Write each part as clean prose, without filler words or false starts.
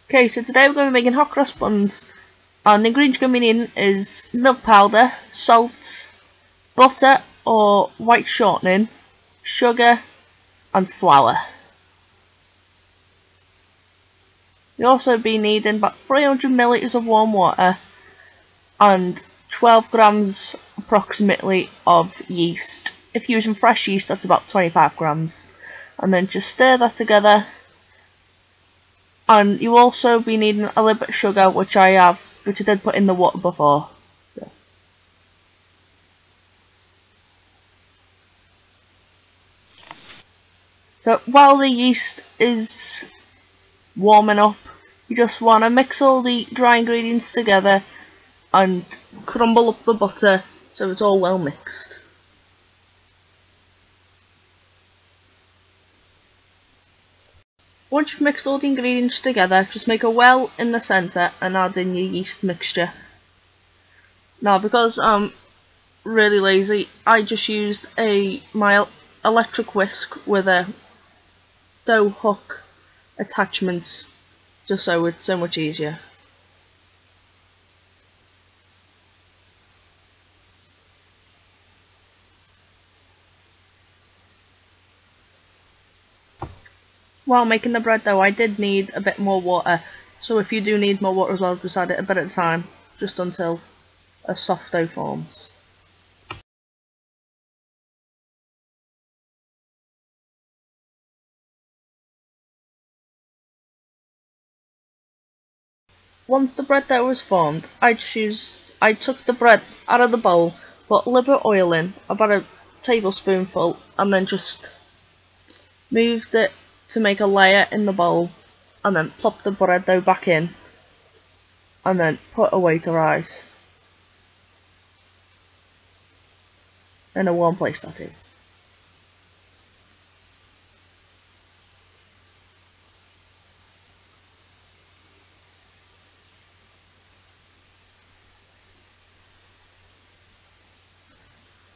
Okay, so today we're going to be making hot cross buns, and the ingredients you're going to be needing is milk powder, salt, butter or white shortening, sugar and flour. You'll also be needing about 300 millilitres of warm water and 12 grams approximately of yeast. If you're using fresh yeast, that's about 25 grams. And then just stir that together. And you'll also be needing a little bit of sugar, which I did put in the water before. So while the yeast is warming up, you just want to mix all the dry ingredients together and crumble up the butter so it's all well mixed. Once you've mixed all the ingredients together, just make a well in the centre and add in your yeast mixture. Now, because I'm really lazy, I just used my electric whisk with a dough hook attachment, just so it's so much easier. While making the bread dough, I did need a bit more water, so if you do need more water as well, just add it a bit at a time, just until a soft dough forms. Once the bread dough was formed, I took the bread out of the bowl, put a little bit of oil in, about a tablespoonful, and then just moved it to make a layer in the bowl, and then plopped the bread dough back in, and then put away to rise. In a warm place, that is.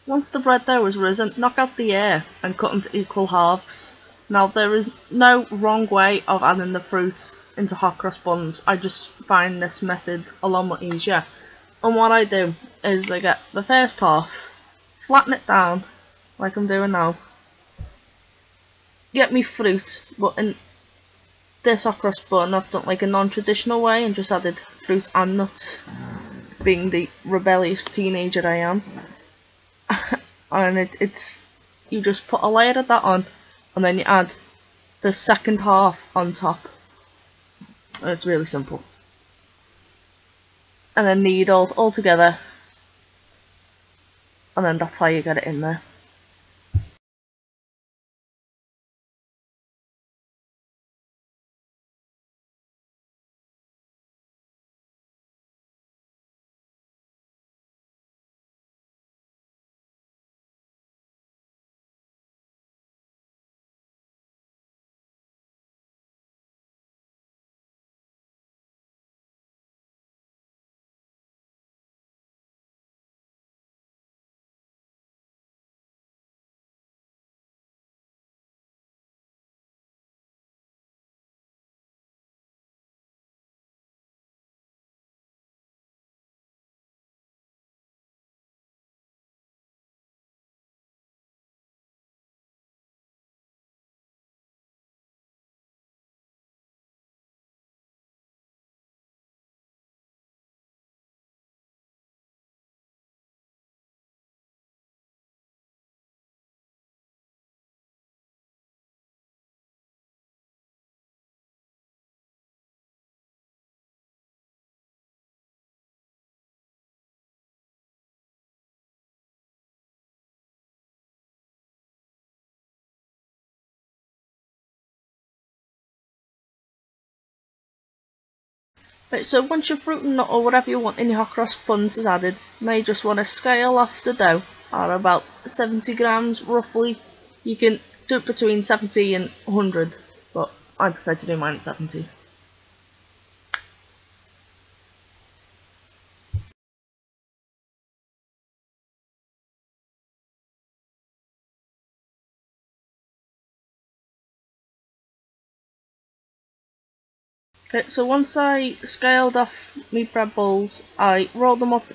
Once the bread dough was risen, knock out the air and cut into equal halves. Now, there is no wrong way of adding the fruits into hot cross buns. I just find this method a lot more easier. And what I do is I get the first half, flatten it down like I'm doing now, get me fruit, but in this hot cross bun I've done like a non-traditional way and just added fruit and nuts, being the rebellious teenager I am. And it's you just put a layer of that on, and then you add the second half on top. And it's really simple. And then knead all together, and then that's how you get it in there. Right, so once your fruit and nut or whatever you want in your hot cross buns is added, now you just want to scale off the dough at about 70 grams roughly. You can do it between 70 and 100, but I prefer to do mine at 70. Okay, so once I scaled off my bread balls, I rolled them up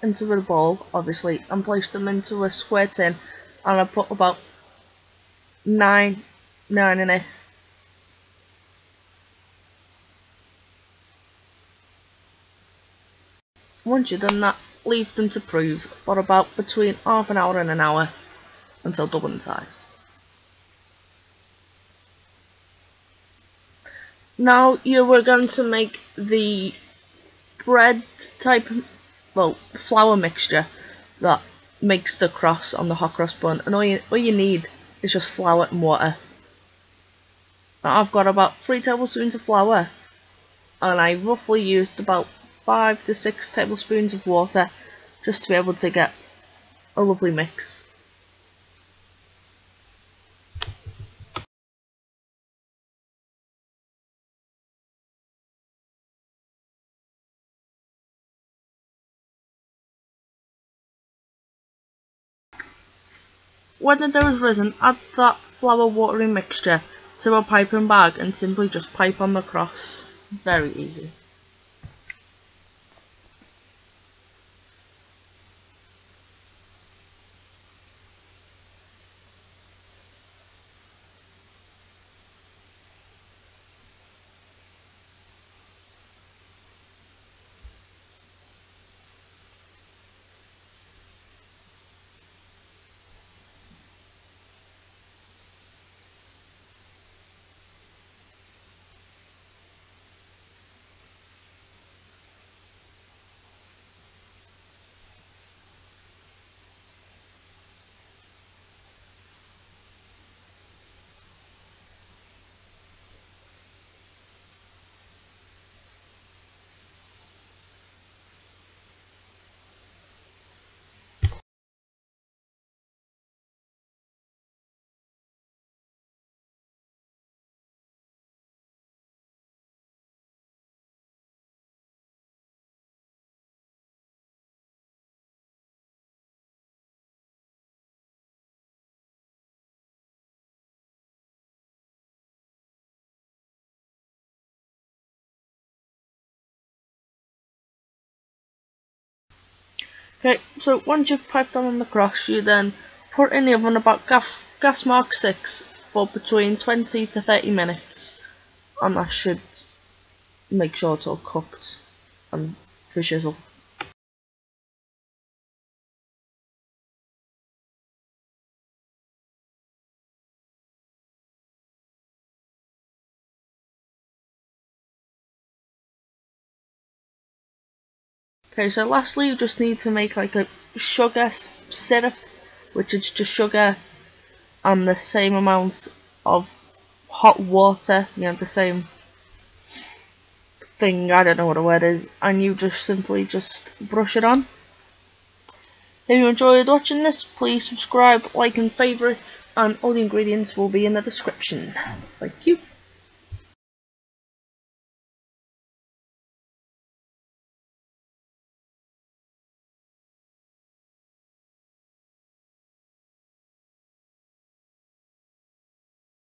into the ball, obviously, and placed them into a square tin, and I put about nine in it. Once you've done that, leave them to prove for about between half an hour and an hour until double in size. Now you were going to make the bread type, well, flour mixture that makes the cross on the hot cross bun, and all you need is just flour and water. Now I've got about 3 tablespoons of flour, and I roughly used about 5 to 6 tablespoons of water just to be able to get a lovely mix. When the dough is risen, add that flour watering mixture to a piping bag and simply just pipe on the cross. Very easy. Okay, so once you've piped on the cross, you then put in the oven about gas mark 6 for between 20 to 30 minutes, and that should make sure it's all cooked and for shizzle. Okay, so lastly you just need to make like a sugar syrup, which is just sugar and the same amount of hot water, the same thing, I don't know what the word is, and you just simply just brush it on. If you enjoyed watching this, please subscribe, like and favourite, and all the ingredients will be in the description. Thank you.